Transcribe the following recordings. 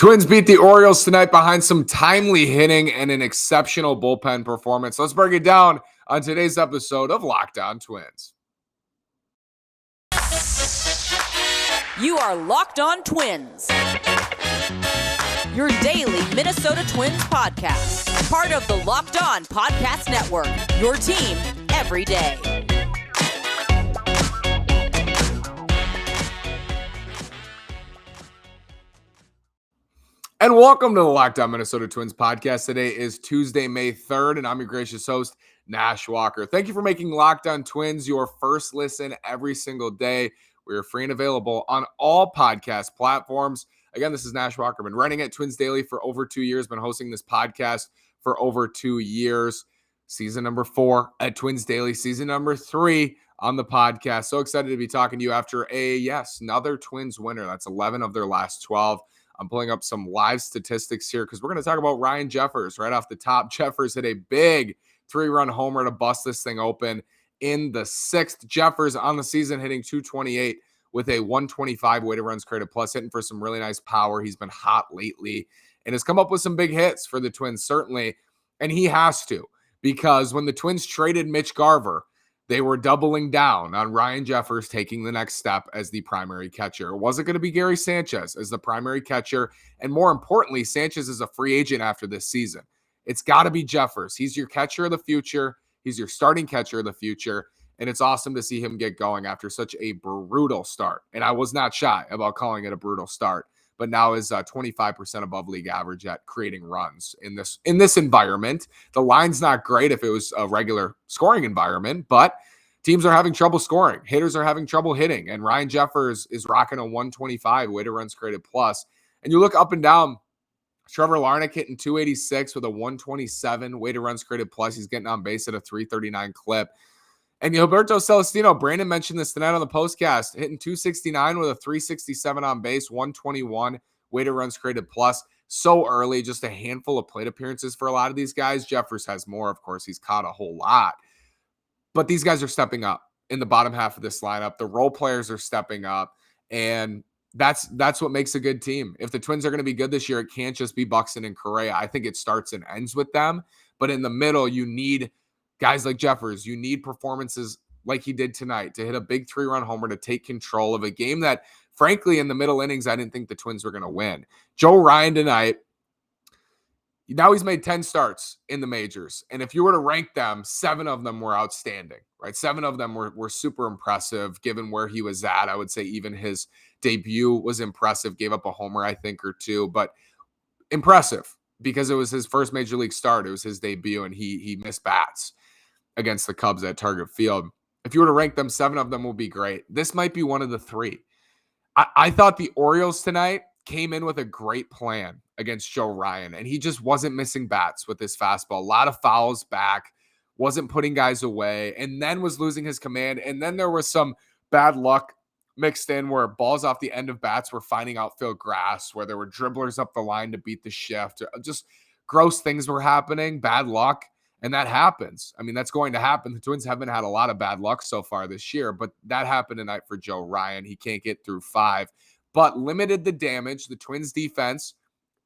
Twins beat the Orioles tonight behind some timely hitting and an exceptional bullpen performance. Let's break it down on today's episode of Locked On Twins. You are Locked On Twins, your daily Minnesota Twins podcast, part of the Locked On Podcast Network, your team every day. And welcome to the Locked On Minnesota Twins podcast. Today is Tuesday, May 3rd, and I'm your gracious host, Nash Walker. Thank you for making Locked On Twins your first listen every single day. We are free and available on all podcast platforms. Again, this is Nash Walker. Been running at Twins Daily for over 2 years. Been hosting this podcast for over 2 years. Season number 4 at Twins Daily. Season number 3 on the podcast. So excited to be talking to you after another Twins winner. That's 11 of their last 12. I'm pulling up some live statistics here because we're going to talk about Ryan Jeffers right off the top. Jeffers hit a big 3-run homer to bust this thing open in the 6th. Jeffers on the season hitting .228 with a 125 weighted runs created plus, hitting for some really nice power. He's been hot lately and has come up with some big hits for the Twins, certainly. And he has to, because when the Twins traded Mitch Garver, they were doubling down on Ryan Jeffers taking the next step as the primary catcher. It wasn't going to be Gary Sanchez as the primary catcher. And more importantly, Sanchez is a free agent after this season. It's got to be Jeffers. He's your catcher of the future. He's your starting catcher of the future. And it's awesome to see him get going after such a brutal start. And I was not shy about calling it a brutal start, but now is 25% above league average at creating runs in this environment. The line's not great if it was a regular scoring environment, but teams are having trouble scoring. Hitters are having trouble hitting, and Ryan Jeffers is rocking a 125 weighted runs created plus. And you look up and down, Trevor Larnach hitting 286 with a 127 weighted runs created plus. He's getting on base at a 339 clip. And Gilberto Celestino, Brandon mentioned this tonight on the postcast, hitting 269 with a 367 on base, 121 weighted runs created plus. So early, just a handful of plate appearances for a lot of these guys. Jeffers has more, of course. He's caught a whole lot. But these guys are stepping up in the bottom half of this lineup. The role players are stepping up, and that's what makes a good team. If the Twins are going to be good this year, it can't just be Buxton and Correa. I think it starts and ends with them. But in the middle, you need guys like Jeffers. You need performances like he did tonight to hit a big 3-run homer to take control of a game that, frankly, in the middle innings, I didn't think the Twins were going to win. Joe Ryan tonight, now he's made 10 starts in the majors. And if you were to rank them, 7 of them were outstanding, right? 7 of them were super impressive given where he was at. I would say even his debut was impressive. Gave up a homer, I think, or 2, but impressive because it was his first major league start. It was his debut, and he missed bats against the Cubs at Target Field. If you were to rank them, 7 of them will be great. This might be one of the 3. I thought the Orioles tonight came in with a great plan against Joe Ryan, and he just wasn't missing bats with his fastball. A lot of fouls back, wasn't putting guys away, and then was losing his command. And then there was some bad luck mixed in where balls off the end of bats were finding outfield grass, where there were dribblers up the line to beat the shift. Just gross things were happening, bad luck. And that happens. I mean, that's going to happen. The Twins haven't had a lot of bad luck so far this year, but that happened tonight for Joe Ryan. He can't get through 5, but limited the damage. The Twins defense,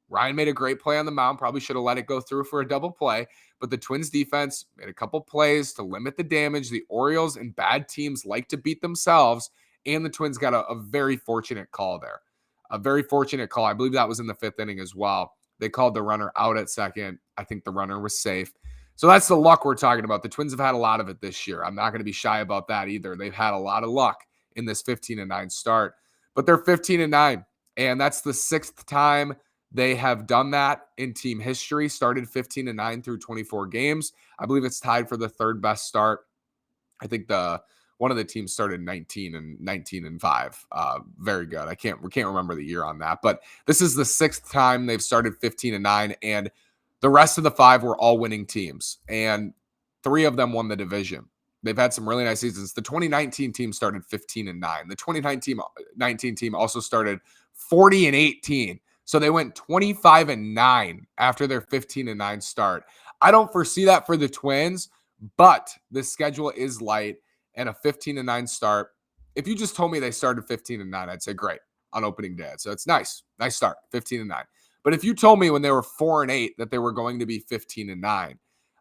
Ryan made a great play on the mound. Probably should have let it go through for a double play, but the Twins defense made a couple plays to limit the damage. The Orioles and bad teams like to beat themselves, and the Twins got a very fortunate call there. A very fortunate call. I believe that was in the 5th inning as well. They called the runner out at second. I think the runner was safe. So that's the luck we're talking about. The Twins have had a lot of it this year. I'm not going to be shy about that either. They've had a lot of luck in this 15-9 start, but they're 15-9, and that's the 6th time they have done that in team history. Started 15-9 through 24 games. I believe it's tied for the 3rd best start. I think one of the teams started 19-5. Very good. We can't remember the year on that, but this is the 6th time they've started 15-9, and the rest of the 5 were all winning teams, and 3 of them won the division. They've had some really nice seasons. The 2019 team started 15-9. The 2019 team also started 40-18. So they went 25-9 after their 15-9 start. I don't foresee that for the Twins, but the schedule is light, and a 15-9 start. If you just told me they started 15-9, I'd say great on opening day. So it's nice. Nice start, 15-9. But if you told me when they were 4-8 that they were going to be 15-9,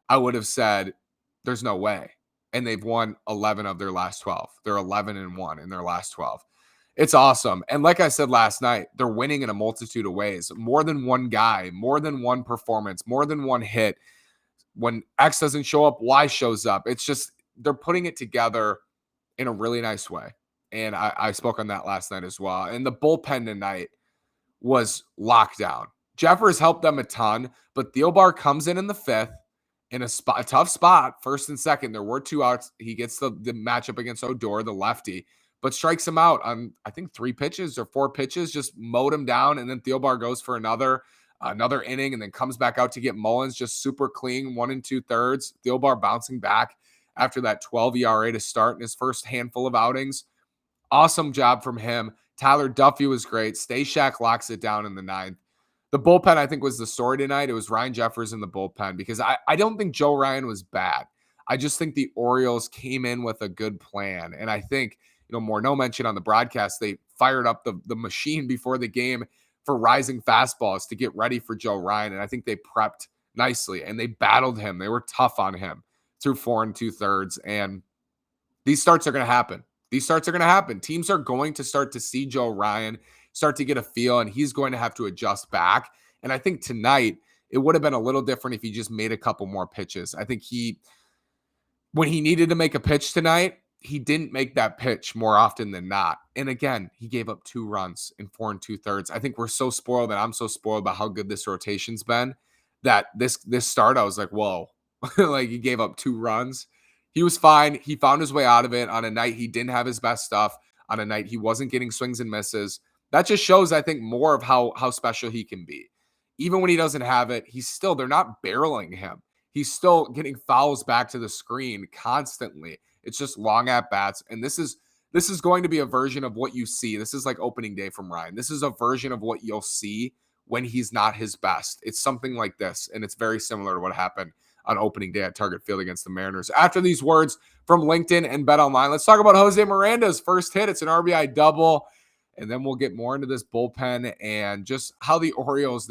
I would have said, there's no way. And they've won 11 of their last 12. They're 11-1 in their last 12. It's awesome. And like I said last night, they're winning in a multitude of ways. More than one guy, more than one performance, more than one hit. When X doesn't show up, Y shows up. It's just, they're putting it together in a really nice way. And I spoke on that last night as well. And the bullpen tonight was locked down. Jeffers helped them a ton, but Thielbar comes in the fifth in a tough spot, first and second. There were 2 outs. He gets the matchup against Odor, the lefty, but strikes him out on, I think, 3 pitches or 4 pitches, just mowed him down. And then Thielbar goes for another inning and then comes back out to get Mullins, just super clean, 1 2/3. Thielbar bouncing back after that 12 ERA to start in his first handful of outings. Awesome job from him. Tyler Duffy was great. Stashak locks it down in the 9th. The bullpen, I think, was the story tonight. It was Ryan Jeffers in the bullpen because I don't think Joe Ryan was bad. I just think the Orioles came in with a good plan. And I think, Morneau mentioned on the broadcast, they fired up the machine before the game for rising fastballs to get ready for Joe Ryan. And I think they prepped nicely and they battled him. They were tough on him through 4 2/3. And these starts are going to happen. These starts are going to happen. Teams are going to start to see Joe Ryan, start to get a feel, and he's going to have to adjust back. And I think tonight it would have been a little different if he just made a couple more pitches. I think when he needed to make a pitch tonight, he didn't make that pitch more often than not. And again, he gave up 2 runs in 4 2/3. I think we're so spoiled, and I'm so spoiled by how good this rotation's been, that this start, I was like, whoa, like he gave up 2 runs. He was fine. He found his way out of it on a night he didn't have his best stuff, on a night he wasn't getting swings and misses. That just shows, I think, more of how special he can be. Even when he doesn't have it, they're not barreling him. He's still getting fouls back to the screen constantly. It's just long at bats. And this is going to be a version of what you see. This is like opening day from Ryan. This is a version of what you'll see when he's not his best. It's something like this. And it's very similar to what happened on opening day at Target Field against the Mariners. After these words from LinkedIn and BetOnline, let's talk about Jose Miranda's first hit. It's an RBI double. And then we'll get more into this bullpen and just how the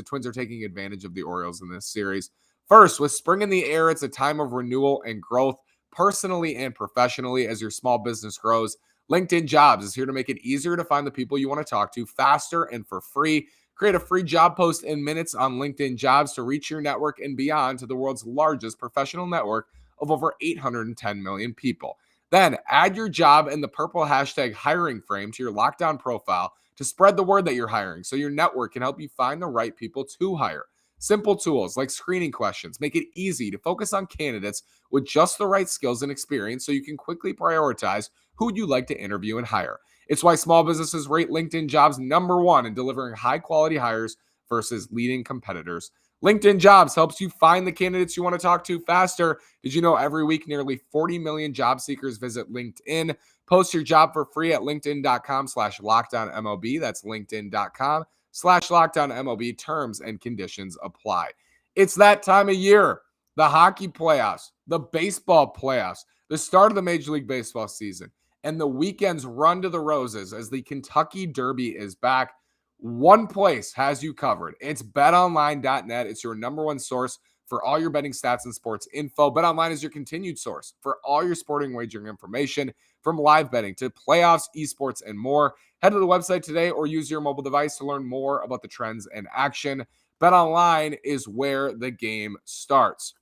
Twins are taking advantage of the Orioles in this series. First, with spring in the air, it's a time of renewal and growth, personally and professionally, as your small business grows. LinkedIn Jobs is here to make it easier to find the people you want to talk to faster and for free. Create a free job post in minutes on LinkedIn Jobs to reach your network and beyond to the world's largest professional network of over 810 million people. Then add your job in the purple hashtag hiring frame to your lockdown profile to spread the word that you're hiring so your network can help you find the right people to hire. Simple tools like screening questions make it easy to focus on candidates with just the right skills and experience so you can quickly prioritize who you'd like to interview and hire. It's why small businesses rate LinkedIn Jobs #1 in delivering high-quality hires versus leading competitors. LinkedIn Jobs helps you find the candidates you want to talk to faster. Did you know every week nearly 40 million job seekers visit LinkedIn? Post your job for free at linkedin.com/lockdownmlb. That's linkedin.com/lockdownmlb. Terms and conditions apply. It's that time of year. The hockey playoffs, the baseball playoffs, the start of the Major League Baseball season, and the weekend's run to the roses as the Kentucky Derby is back. One place has you covered. It's betonline.net. It's your #1 source for all your betting stats and sports info. BetOnline is your continued source for all your sporting wagering information, from live betting to playoffs, esports, and more. Head to the website today or use your mobile device to learn more about the trends and action. BetOnline is where the game starts.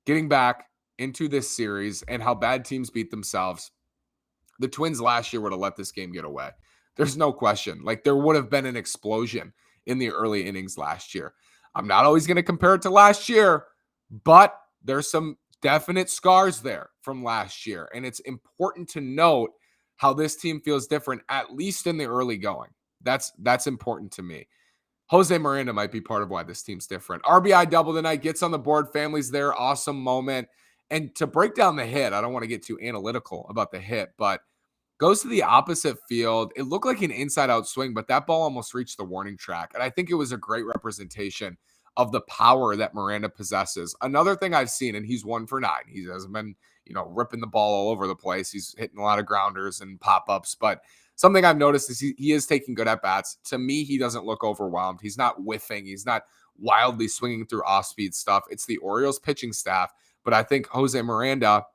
Getting back into this series and how bad teams beat themselves, the Twins last year would have let this game get away. There's no question. Like, there would have been an explosion in the early innings last year. I'm not always going to compare it to last year, but there's some definite scars there from last year. And it's important to note how this team feels different, at least in the early going. That's important to me. Jose Miranda might be part of why this team's different. RBI double tonight, gets on the board, family's there, awesome moment. And to break down the hit, I don't want to get too analytical about the hit, but goes to the opposite field. It looked like an inside-out swing, but that ball almost reached the warning track. And I think it was a great representation of the power that Miranda possesses. Another thing I've seen, and he's 1 for 9. He hasn't been, ripping the ball all over the place. He's hitting a lot of grounders and pop-ups. But something I've noticed is he is taking good at bats. To me, he doesn't look overwhelmed. He's not whiffing. He's not wildly swinging through off-speed stuff. It's the Orioles pitching staff. But I think Jose Miranda,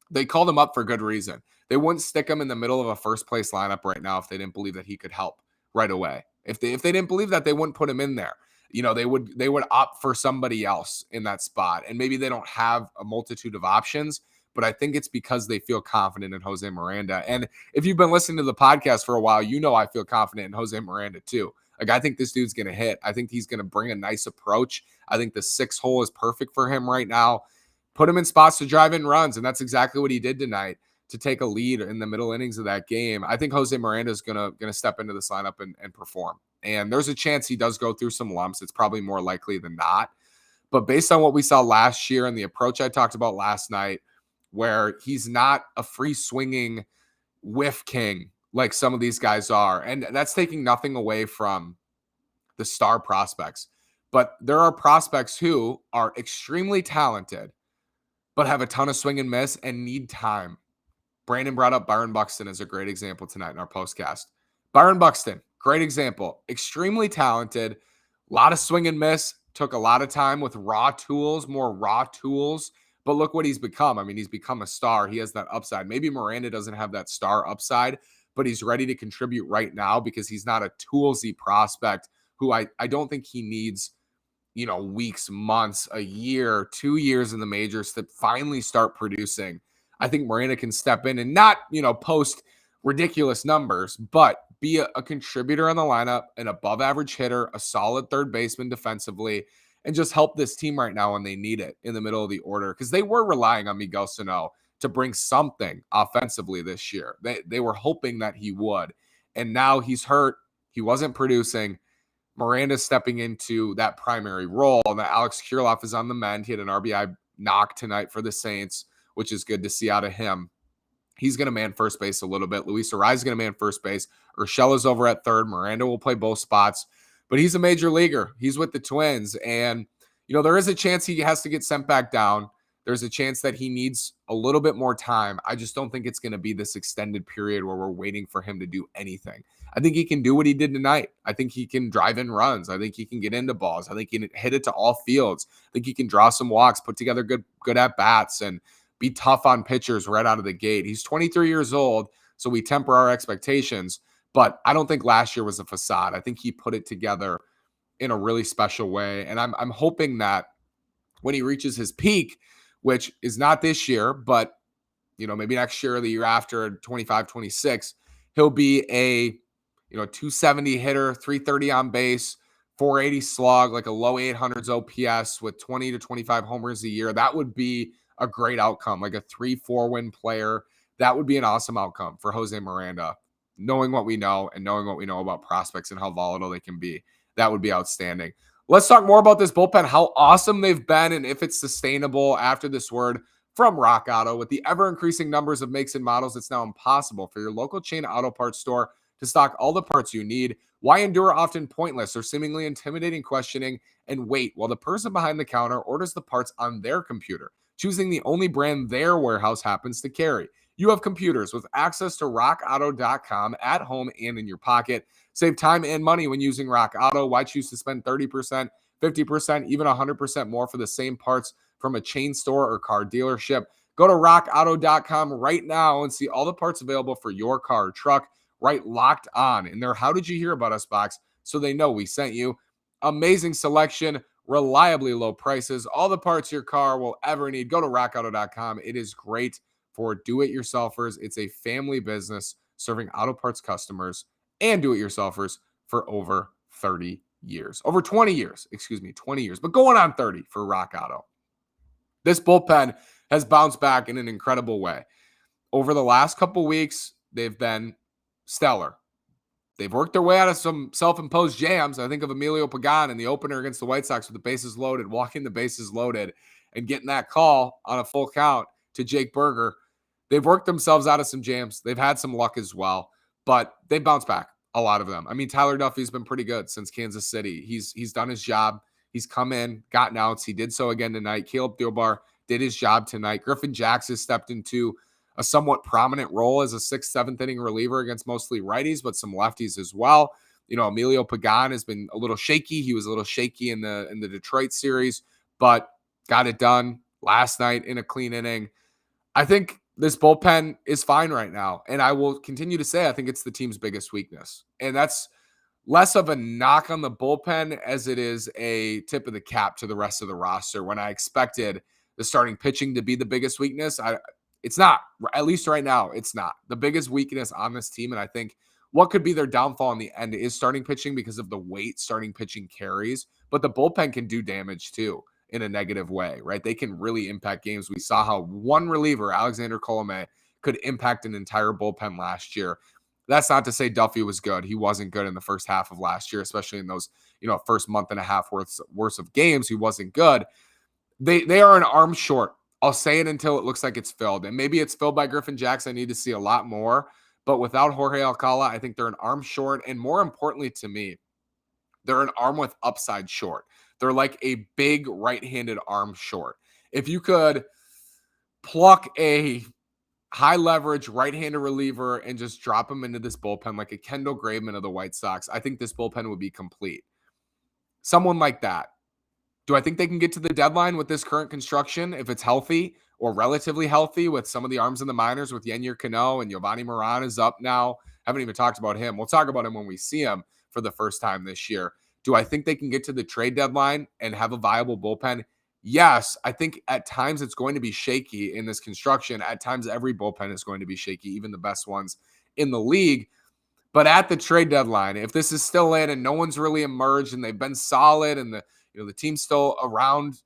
they called him up for good reason. They wouldn't stick him in the middle of a first place lineup right now if they didn't believe that he could help right away. If they didn't believe that, they wouldn't put him in there. They would opt for somebody else in that spot. And maybe they don't have a multitude of options, but I think it's because they feel confident in Jose Miranda. And if you've been listening to the podcast for a while, I feel confident in Jose Miranda too. Like, I think this dude's going to hit. I think he's going to bring a nice approach. I think the 6 hole is perfect for him right now. Put him in spots to drive in runs, and that's exactly what he did tonight to take a lead in the middle innings of that game. I think Jose Miranda is gonna step into this lineup and perform. And there's a chance he does go through some lumps. It's probably more likely than not. But based on what we saw last year and the approach I talked about last night, where he's not a free swinging whiff king like some of these guys are, and that's taking nothing away from the star prospects. But there are prospects who are extremely talented, but have a ton of swing and miss and need time. Brandon brought up Byron Buxton as a great example tonight in our postcast. Byron Buxton, great example. Extremely talented, a lot of swing and miss, took a lot of time with more raw tools. But look what he's become. I mean, he's become a star. He has that upside. Maybe Miranda doesn't have that star upside, but he's ready to contribute right now because he's not a toolsy prospect who I don't think he needs weeks, months, a year, 2 years in the majors to finally start producing. I think Miranda can step in and not, post ridiculous numbers, but be a contributor on the lineup, an above average hitter, a solid third baseman defensively, and just help this team right now when they need it in the middle of the order. Because they were relying on Miguel Sano to bring something offensively this year. They were hoping that he would. And now he's hurt. He wasn't producing. Miranda's stepping into that primary role, and that Alex Kirilloff is on the mend. He had an RBI knock tonight for the Saints, which is good to see out of him. He's going to man first base a little bit. Luis Arraez is going to man first base. Urshela's over at third. Miranda will play both spots, but he's a major leaguer. He's with the Twins, and there is a chance he has to get sent back down. There's a chance that he needs a little bit more time. I just don't think it's going to be this extended period where we're waiting for him to do anything. I think he can do what he did tonight. I think he can drive in runs. I think he can get into balls. I think he can hit it to all fields. I think he can draw some walks, put together good at bats, and be tough on pitchers right out of the gate. He's 23 years old, so we temper our expectations. But I don't think last year was a facade. I think he put it together in a really special way. And I'm hoping that when he reaches his peak, which is not this year, but maybe next year or the year after, 25, 26, he'll be a 270 hitter, 330 on base, 480 slug, like a low 800s OPS with 20 to 25 homers a year. That would be a great outcome, like a 3-4 win player. That would be an awesome outcome for Jose Miranda. Knowing what we know and knowing what we know about prospects and how volatile they can be, that would be outstanding. Let's talk more about this bullpen, how awesome they've been, and if it's sustainable after this word from Rock Auto. With the ever-increasing numbers of makes and models, it's now impossible for your local chain auto parts store to stock all the parts you need. Why endure often pointless or seemingly intimidating questioning and wait while the person behind the counter orders the parts on their computer, choosing the only brand their warehouse happens to carry? You have computers with access to rockauto.com at home and in your pocket. Save time and money when using Rock Auto. Why choose to spend 30%, 50%, even 100% more for the same parts from a chain store or car dealership? Go to rockauto.com right now and see all the parts available for your car or truck. Right, Locked On in their How Did You Hear About Us box, so they know we sent you. Amazing selection, reliably low prices, all the parts your car will ever need. Go to rockauto.com. It is great for do-it-yourselfers. It's a family business serving auto parts customers and do-it-yourselfers for over 30 years. Over 20 years, 20 years, but going on 30 for Rock Auto. This bullpen has bounced back in an incredible way. Over the last couple weeks, they've been stellar. They've worked their way out of some self-imposed jams. I think of Emilio Pagan in the opener against the White Sox with the bases loaded, walking the bases loaded, and getting that call on a full count to Jake Berger. They've worked themselves out of some jams. They've had some luck as well, but they bounced back, a lot of them. I mean, Tyler Duffy's been pretty good since Kansas City. He's done his job. He's come in, gotten outs. He did so again tonight. Caleb Thielbar did his job tonight. Griffin Jax has stepped into a somewhat prominent role as a 6th, 7th inning reliever against mostly righties, but some lefties as well. Emilio Pagan has been a little shaky. He was a little shaky in the Detroit series, but got it done last night in a clean inning. I think this bullpen is fine right now. And I will continue to say I think it's the team's biggest weakness. And that's less of a knock on the bullpen as it is a tip of the cap to the rest of the roster. When I expected the starting pitching to be the biggest weakness, it's not. At least right now, it's not. The biggest weakness on this team, and I think what could be their downfall in the end is starting pitching because of the weight starting pitching carries. But the bullpen can do damage too in a negative way, right? They can really impact games. We saw how one reliever, Alexander Colome, could impact an entire bullpen last year. That's not to say Duffy was good. He wasn't good in the first half of last year, especially in those, first month and a half worth of games. He wasn't good. They are an arm short. I'll say it until it looks like it's filled. And maybe it's filled by Griffin Jackson. I need to see a lot more. But without Jorge Alcala, I think they're an arm short. And more importantly to me, they're an arm with upside short. They're like a big right-handed arm short. If you could pluck a high leverage right-handed reliever and just drop him into this bullpen like a Kendall Graveman of the White Sox, I think this bullpen would be complete. Someone like that. Do I think they can get to the deadline with this current construction if it's healthy or relatively healthy with some of the arms in the minors with Yennier Cano and Giovanni Miranda is up now? Haven't even talked about him. We'll talk about him when we see him for the first time this year. Do I think they can get to the trade deadline and have a viable bullpen? Yes, I think at times it's going to be shaky in this construction. At times every bullpen is going to be shaky, even the best ones in the league. But at the trade deadline, if this is still in and no one's really emerged and they've been solid and the team's still around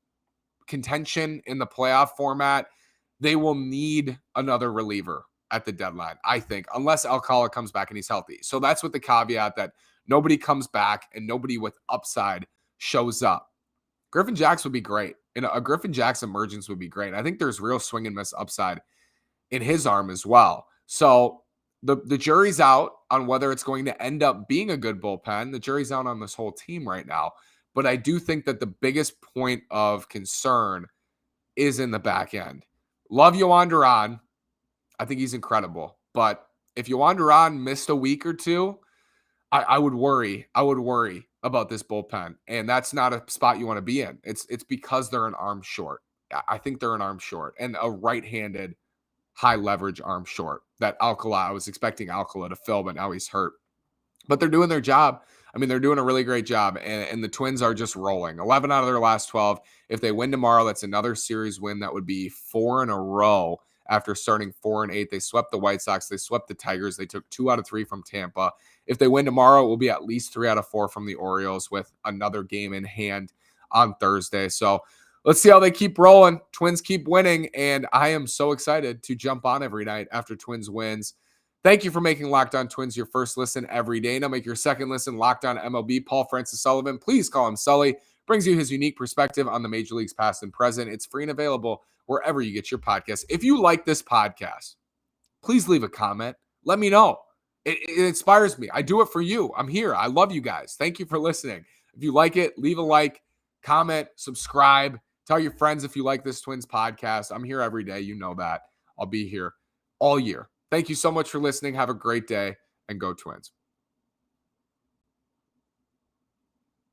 contention in the playoff format, they will need another reliever at the deadline, I think, unless Alcala comes back and he's healthy. So that's with the caveat that nobody comes back and nobody with upside shows up. Griffin Jackson would be great. A Griffin Jackson emergence would be great. I think there's real swing and miss upside in his arm as well. So the jury's out on whether it's going to end up being a good bullpen. The jury's out on this whole team right now. But I do think that the biggest point of concern is in the back end. Love Yohan Duran. I think he's incredible. But if Yohan Duran missed a week or two, I would worry. I would worry about this bullpen. And that's not a spot you want to be in. It's because they're an arm short. I think they're an arm short and a right-handed high leverage arm short that Alcala, I was expecting Alcala to fill, but now he's hurt. But they're doing their job. I mean, they're doing a really great job, and the Twins are just rolling. 11 out of their last 12. If they win tomorrow, that's another series win. That would be 4 in a row after starting 4-8. They swept the White Sox. They swept the Tigers. They took 2 out of 3 from Tampa. If they win tomorrow, it will be at least 3 out of 4 from the Orioles with another game in hand on Thursday. So let's see how they keep rolling. Twins keep winning, and I am so excited to jump on every night after Twins wins. Thank you for making Locked On Twins your first listen every day. Now make your second listen Locked On MLB. Paul Francis Sullivan, please call him Sully, brings you his unique perspective on the major leagues past and present. It's free and available wherever you get your podcasts. If you like this podcast, please leave a comment. Let me know. It inspires me. I do it for you. I'm here. I love you guys. Thank you for listening. If you like it, leave a like, comment, subscribe. Tell your friends if you like this Twins podcast. I'm here every day. You know that. I'll be here all year. Thank you so much for listening. Have a great day and go Twins.